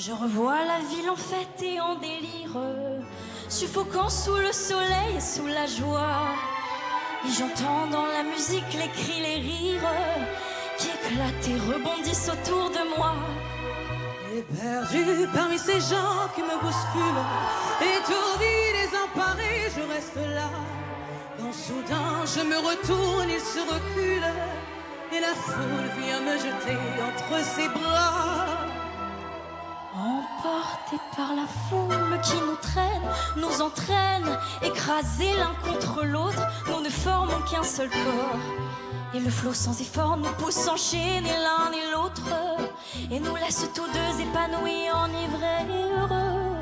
Je revois la ville en fête et en délire, suffocant sous le soleil et sous la joie. Et j'entends dans la musique les cris, les rires qui éclatent et rebondissent autour de moi. Et perdu parmi ces gens qui me bousculent, étourdi, désemparé, je reste là. Quand soudain je me retourne, il se recule, et la foule vient me jeter entre ses bras. Emportés par la foule qui nous traîne, nous entraîne, écrasés l'un contre l'autre, nous ne formons qu'un seul corps. Et le flot sans effort nous pousse s'enchaîner l'un et l'autre, et nous laisse tous deux épanouis, enivrés et heureux.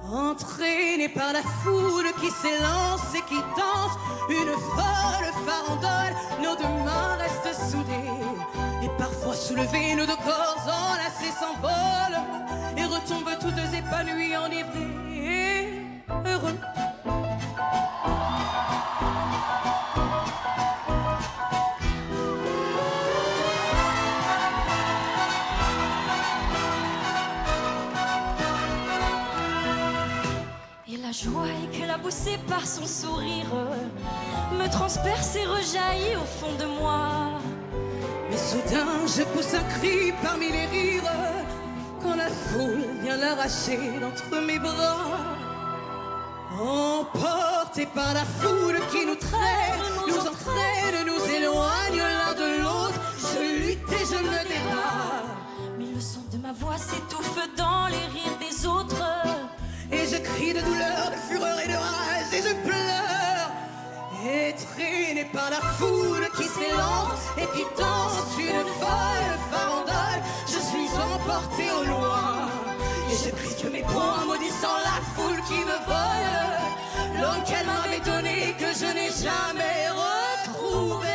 Entraînés par la foule qui s'élance et qui danse une folle farandole, nos deux mains restent soudées. Et parfois soulevés, nos deux corps enlacés s'envolent et retombent tous deux épanouis, enivrés et heureux. La joie éclaboussée par son sourire me transperce et rejaillit au fond de moi. Mais soudain je pousse un cri parmi les rires quand la foule vient l'arracher d'entre mes bras. Emportés par la foule qui nous traîne, nous entraîne, nous éloigne l'un de l'autre, je lutte et je me débat. Mais le son de ma voix s'étouffe dans les rires des autres. Et je crie de douleur, de fureur et de rage, et je pleure. Et traîné par la foule qui s'élance et qui danse une folle farandole, je suis emporté au loin. Et je crie que mes poings maudissant la foule qui me vole l'homme qu'elle m'avait donné, que je n'ai jamais retrouvé.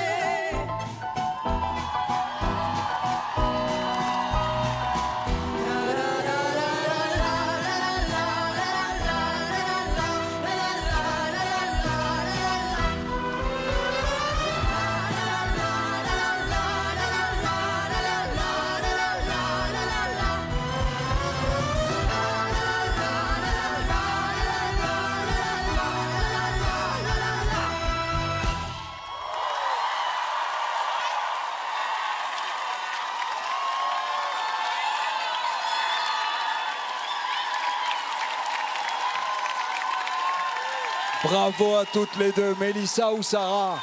Bravo à toutes les deux, Mélissa ou Sarah.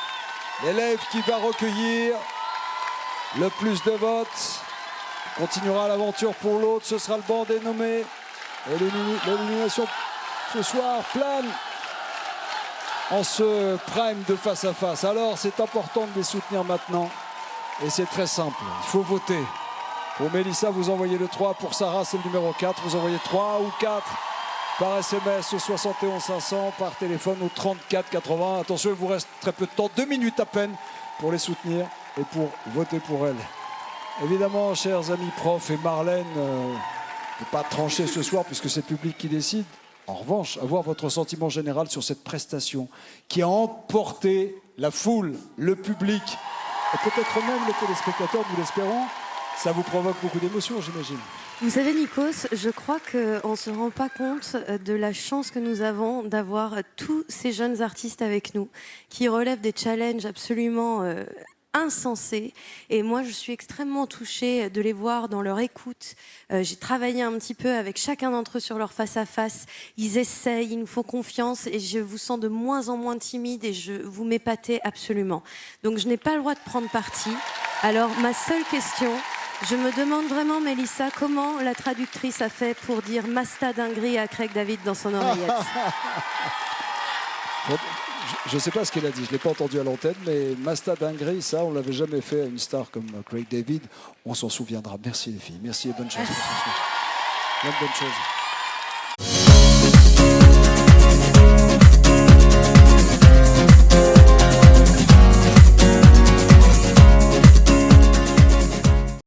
L'élève qui va recueillir le plus de votes continuera l'aventure pour l'autre. Ce sera le banc dénommé. Et l'élimination ce soir plane en ce prime de face à face. Alors c'est important de les soutenir maintenant. Et c'est très simple, il faut voter. Pour Mélissa, vous envoyez le 3. Pour Sarah, c'est le numéro 4. Vous envoyez 3 ou 4 par SMS au 71 500, par téléphone au 34 80. Attention, il vous reste très peu de temps, 2 minutes à peine pour les soutenir et pour voter pour elles. Évidemment, chers amis profs et Marlène, ne peut pas trancher ce soir puisque c'est le public qui décide. En revanche, avoir votre sentiment général sur cette prestation qui a emporté la foule, le public et peut-être même les téléspectateurs, nous l'espérons. Ça vous provoque beaucoup d'émotions, j'imagine. Vous savez, Nikos, je crois qu'on ne se rend pas compte de la chance que nous avons d'avoir tous ces jeunes artistes avec nous, qui relèvent des challenges absolument insensés. Et moi, je suis extrêmement touchée de les voir dans leur écoute. J'ai travaillé un petit peu avec chacun d'entre eux sur leur face-à-face. Ils essayent, ils nous font confiance et je vous sens de moins en moins timide et vous m'épatez absolument. Donc, je n'ai pas le droit de prendre parti. Alors, ma seule question... Je me demande vraiment, Mélissa, comment la traductrice a fait pour dire Masta dinguerie à Craig David dans son oreillette. Je ne sais pas ce qu'elle a dit, je ne l'ai pas entendu à l'antenne, mais Masta dinguerie, ça, on ne l'avait jamais fait à une star comme Craig David. On s'en souviendra. Merci les filles, merci et bonne chance. Bonne chose.